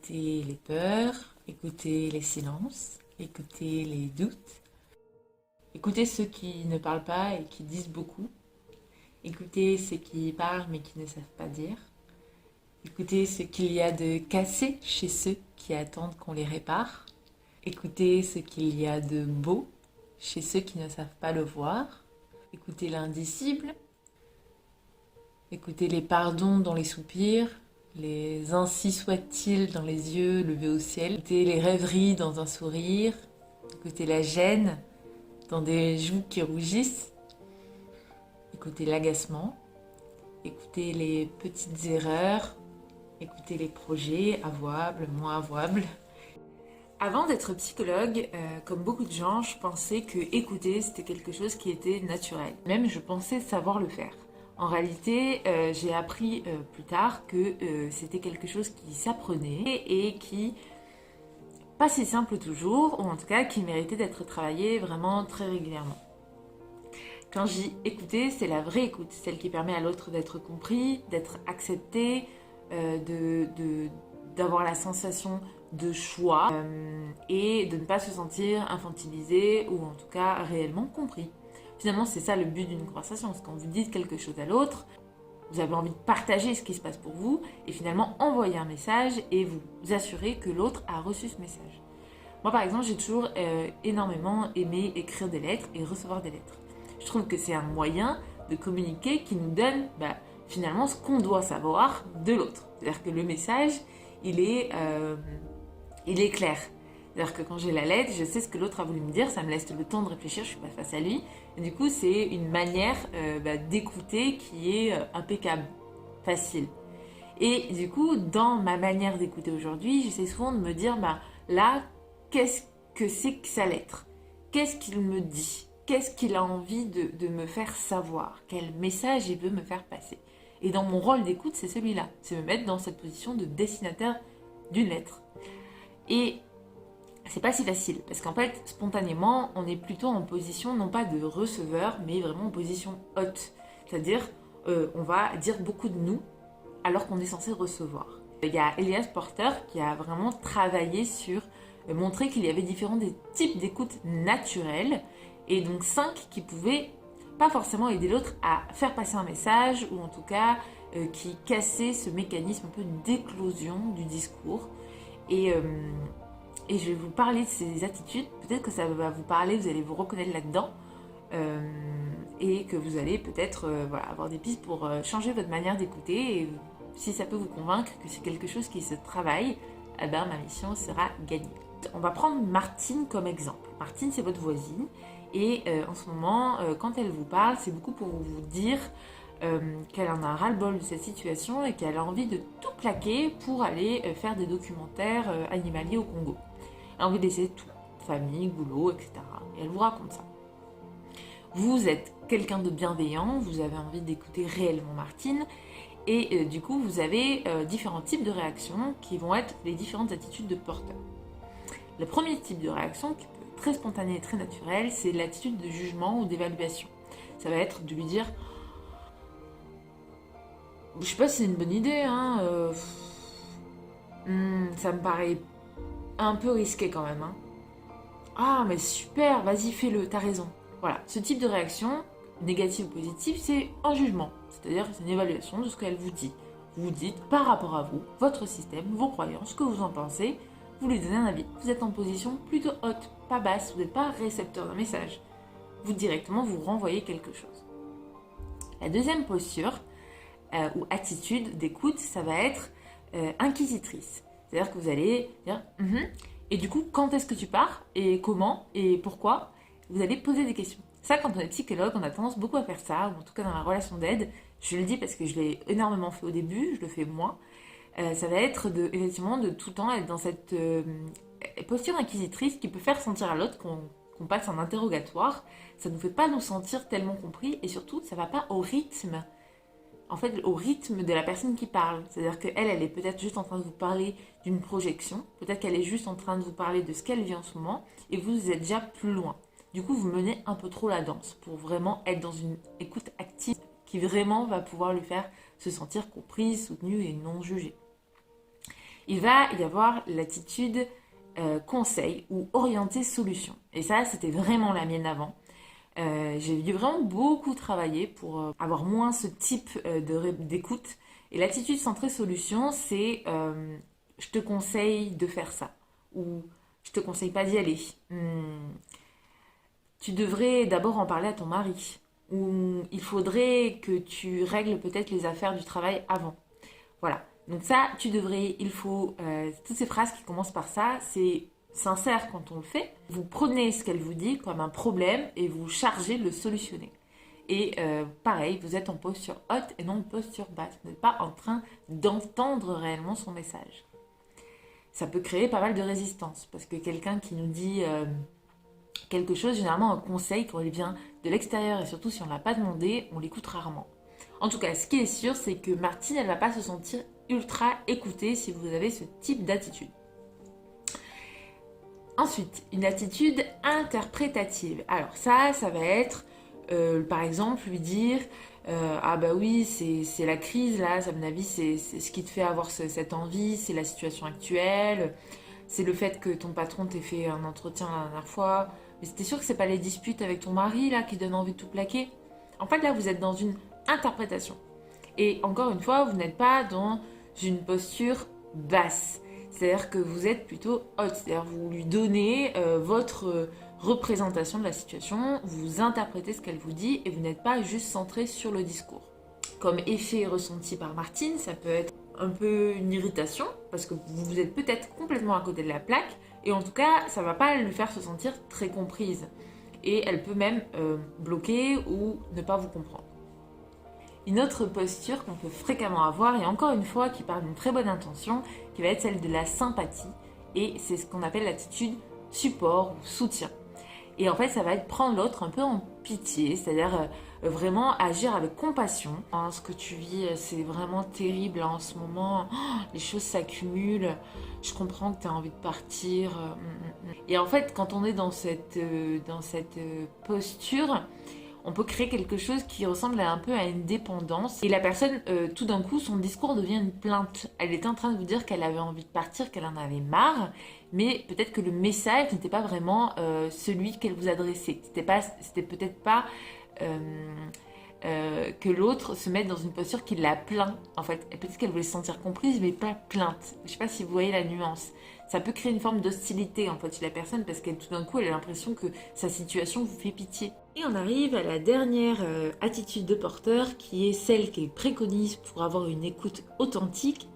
Écoutez les peurs, écoutez les silences, écoutez les doutes, écoutez ceux qui ne parlent pas et qui disent beaucoup, écoutez ceux qui parlent mais qui ne savent pas dire, écoutez ce qu'il y a de cassé chez ceux qui attendent qu'on les répare, écoutez ce qu'il y a de beau chez ceux qui ne savent pas le voir, écoutez l'indicible, écoutez les pardons dans les soupirs, les ainsi soit-il dans les yeux levés au ciel, écoutez les rêveries dans un sourire, écoutez la gêne dans des joues qui rougissent, écoutez l'agacement, écoutez les petites erreurs, écoutez les projets avouables, moins avouables. Avant d'être psychologue, comme beaucoup de gens, je pensais que écouter c'était quelque chose qui était naturel. Même je pensais savoir le faire. En réalité, j'ai appris plus tard que c'était quelque chose qui s'apprenait et qui, pas si simple toujours, ou en tout cas qui méritait d'être travaillé vraiment très régulièrement. Quand j'y écouter, c'est la vraie écoute, celle qui permet à l'autre d'être compris, d'être accepté, d'avoir la sensation de choix et de ne pas se sentir infantilisé ou en tout cas réellement compris. Finalement, c'est ça le but d'une conversation, c'est quand vous dites quelque chose à l'autre, vous avez envie de partager ce qui se passe pour vous et finalement envoyer un message et vous assurer que l'autre a reçu ce message. Moi par exemple, j'ai toujours énormément aimé écrire des lettres et recevoir des lettres. Je trouve que c'est un moyen de communiquer qui nous donne finalement ce qu'on doit savoir de l'autre. C'est-à-dire que le message, il est clair. C'est-à-dire que quand j'ai la lettre, je sais ce que l'autre a voulu me dire, ça me laisse le temps de réfléchir, je ne suis pas face à lui. Et du coup, c'est une manière d'écouter qui est impeccable, facile. Et du coup, dans ma manière d'écouter aujourd'hui, j'essaie souvent de me dire, là, qu'est-ce que c'est que sa lettre? Qu'est-ce qu'il me dit? Qu'est-ce qu'il a envie de me faire savoir? Quel message il veut me faire passer? Et dans mon rôle d'écoute, c'est celui-là. C'est me mettre dans cette position de destinataire d'une lettre. Et c'est pas si facile, parce qu'en fait, spontanément, on est plutôt en position, non pas de receveur, mais vraiment en position hôte. C'est-à-dire, on va dire beaucoup de nous, alors qu'on est censé recevoir. Il y a Elias Porter qui a vraiment travaillé sur montrer qu'il y avait différents types d'écoute naturelle, et donc 5 qui pouvaient pas forcément aider l'autre à faire passer un message, ou en tout cas qui cassaient ce mécanisme un peu d'éclosion du discours. Et je vais vous parler de ces attitudes, peut-être que ça va vous parler, vous allez vous reconnaître là-dedans, et que vous allez peut-être avoir des pistes pour changer votre manière d'écouter, et si ça peut vous convaincre que c'est quelque chose qui se travaille, ma mission sera gagnée. On va prendre Martine comme exemple. Martine, c'est votre voisine, et en ce moment, quand elle vous parle, c'est beaucoup pour vous dire qu'elle en a ras-le-bol de cette situation et qu'elle a envie de tout plaquer pour aller faire des documentaires animaliers au Congo. Elle a envie d'essayer tout, famille, boulot, etc. Et elle vous raconte ça. Vous êtes quelqu'un de bienveillant, vous avez envie d'écouter réellement Martine, et du coup, vous avez différents types de réactions qui vont être les différentes attitudes de porteur. Le premier type de réaction, qui peut être très spontané et très naturel, c'est l'attitude de jugement ou d'évaluation. Ça va être de lui dire je sais pas si c'est une bonne idée, ça me paraît un peu risqué quand même. Ah, mais super, vas-y, fais-le, t'as raison. Voilà, ce type de réaction, négative ou positive, c'est un jugement. C'est-à-dire que c'est une évaluation de ce qu'elle vous dit. Vous vous dites, par rapport à vous, votre système, vos croyances, ce que vous en pensez, vous lui donnez un avis. Vous êtes en position plutôt haute, pas basse, vous n'êtes pas récepteur d'un message. Vous directement, vous renvoyez quelque chose. La deuxième posture, ou attitude d'écoute, ça va être inquisitrice. C'est-à-dire que vous allez dire et du coup, quand est-ce que tu pars? Et comment? Et pourquoi? Vous allez poser des questions. Ça, quand on est psychologue, on a tendance beaucoup à faire ça, ou en tout cas dans la relation d'aide. Je le dis parce que je l'ai énormément fait au début, je le fais moins. Ça va être effectivement de tout le temps être dans cette posture inquisitrice qui peut faire sentir à l'autre qu'on passe en interrogatoire. Ça ne nous fait pas nous sentir tellement compris, et surtout, ça ne va pas au rythme. En fait, au rythme de la personne qui parle. C'est-à-dire qu'elle est peut-être juste en train de vous parler d'une projection, peut-être qu'elle est juste en train de vous parler de ce qu'elle vit en ce moment, et vous êtes déjà plus loin. Du coup, vous menez un peu trop la danse pour vraiment être dans une écoute active qui vraiment va pouvoir lui faire se sentir comprise, soutenue et non jugée. il va y avoir l'attitude conseil ou orientée solution. Et ça, c'était vraiment la mienne avant. J'ai dû vraiment beaucoup travailler pour avoir moins ce type d'écoute. Et l'attitude centrée solution, c'est je te conseille de faire ça ou je te conseille pas d'y aller. Tu devrais d'abord en parler à ton mari ou il faudrait que tu règles peut-être les affaires du travail avant. Voilà. Donc ça, tu devrais, il faut, toutes ces phrases qui commencent par ça, c'est sincère quand on le fait. Vous prenez ce qu'elle vous dit comme un problème et vous chargez de le solutionner. Et pareil, vous êtes en posture haute et non en posture basse. Vous n'êtes pas en train d'entendre réellement son message. Ça peut créer pas mal de résistance parce que quelqu'un qui nous dit quelque chose, généralement un conseil quand il vient de l'extérieur et surtout si on ne l'a pas demandé, on l'écoute rarement. En tout cas, ce qui est sûr, c'est que Martine, elle ne va pas se sentir ultra écoutée si vous avez ce type d'attitude. Ensuite, une attitude interprétative. Alors ça va être, par exemple, lui dire ah bah oui, c'est la crise là, à mon avis, c'est ce qui te fait avoir cette envie, c'est la situation actuelle, c'est le fait que ton patron t'ait fait un entretien la dernière fois, mais c'était sûr que c'est pas les disputes avec ton mari là qui donnent envie de tout plaquer. En fait, là, vous êtes dans une interprétation. Et encore une fois, vous n'êtes pas dans une posture basse. C'est-à-dire que vous êtes plutôt haute. C'est-à-dire que vous lui donnez votre représentation de la situation, vous interprétez ce qu'elle vous dit et vous n'êtes pas juste centré sur le discours. Comme effet ressenti par Martine, ça peut être un peu une irritation parce que vous êtes peut-être complètement à côté de la plaque et en tout cas, ça ne va pas lui faire se sentir très comprise. Et elle peut même bloquer ou ne pas vous comprendre. Une autre posture qu'on peut fréquemment avoir, et encore une fois qui part d'une très bonne intention, qui va être celle de la sympathie, et c'est ce qu'on appelle l'attitude support ou soutien. Et en fait, ça va être prendre l'autre un peu en pitié, c'est-à-dire vraiment agir avec compassion. Ce que tu vis, c'est vraiment terrible en ce moment, les choses s'accumulent, je comprends que tu as envie de partir. Et en fait, quand on est dans cette posture, on peut créer quelque chose qui ressemble un peu à une dépendance. Et la personne, tout d'un coup, son discours devient une plainte. Elle était en train de vous dire qu'elle avait envie de partir, qu'elle en avait marre, mais peut-être que le message n'était pas vraiment celui qu'elle vous adressait. C'était peut-être pas que l'autre se mette dans une posture qui la plaint. En fait, peut-être qu'elle voulait se sentir comprise, mais pas plainte. Je ne sais pas si vous voyez la nuance. Ça peut créer une forme d'hostilité en fait chez la personne parce qu'elle tout d'un coup elle a l'impression que sa situation vous fait pitié. Et on arrive à la dernière attitude de porteur qui est celle qu'elle préconise pour avoir une écoute authentique,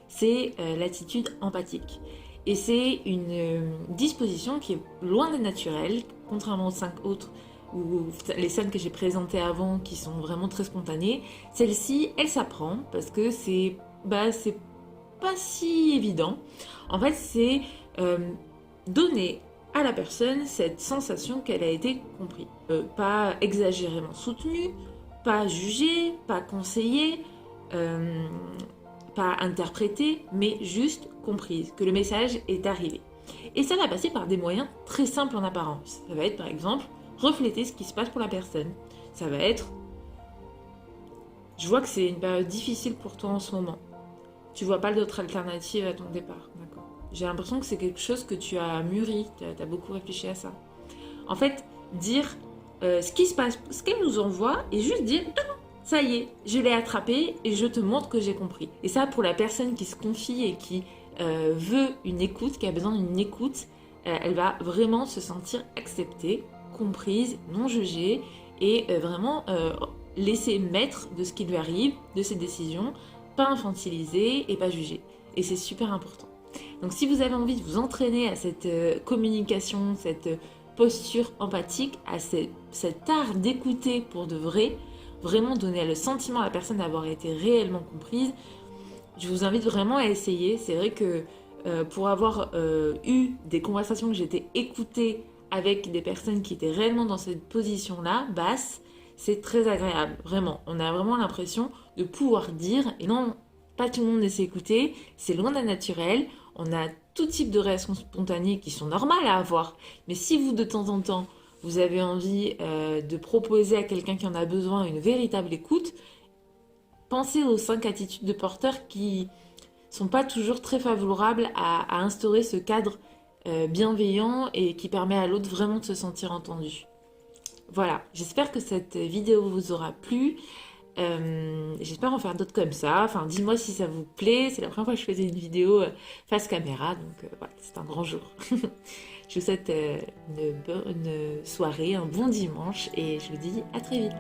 c'est l'attitude empathique. Et c'est une disposition qui est loin d'être naturelle, contrairement aux 5 autres ou les scènes que j'ai présentées avant qui sont vraiment très spontanées. Celle-ci, elle s'apprend parce que c'est pas si évident. En fait, c'est donner à la personne cette sensation qu'elle a été comprise. Pas exagérément soutenue, pas jugée, pas conseillée, pas interprétée, mais juste comprise, que le message est arrivé. Et ça va passer par des moyens très simples en apparence. Ça va être par exemple refléter ce qui se passe pour la personne. Ça va être je vois que c'est une période difficile pour toi en ce moment. Tu vois pas d'autre alternative à ton départ, d'accord. J'ai l'impression que c'est quelque chose que tu as mûri, tu as beaucoup réfléchi à ça. En fait, dire ce qui se passe, ce qu'elle nous envoie, et juste dire ça y est, je l'ai attrapé et je te montre que j'ai compris. Et ça, pour la personne qui se confie et qui veut une écoute, qui a besoin d'une écoute, elle va vraiment se sentir acceptée, comprise, non jugée et vraiment laisser maître de ce qui lui arrive, de ses décisions, pas infantilisée et pas jugée. Et c'est super important. Donc si vous avez envie de vous entraîner à cette communication, cette posture empathique, à cet art d'écouter pour de vrai, vraiment donner le sentiment à la personne d'avoir été réellement comprise, je vous invite vraiment à essayer. C'est vrai que pour avoir eu des conversations que j'étais écoutée avec des personnes qui étaient réellement dans cette position-là, basse, c'est très agréable, vraiment. On a vraiment l'impression de pouvoir dire, et non, pas tout le monde laisse écouter, c'est loin d'un naturel, on a tout type de réactions spontanées qui sont normales à avoir. Mais si vous, de temps en temps, vous avez envie de proposer à quelqu'un qui en a besoin une véritable écoute, pensez aux 5 attitudes de porteur qui sont pas toujours très favorables à instaurer ce cadre bienveillant et qui permet à l'autre vraiment de se sentir entendu. Voilà, j'espère que cette vidéo vous aura plu. J'espère en faire d'autres comme ça. Enfin, dis-moi si ça vous plaît. C'est la première fois que je faisais une vidéo face caméra, donc voilà, c'est un grand jour. Je vous souhaite une bonne soirée, un bon dimanche et je vous dis à très vite.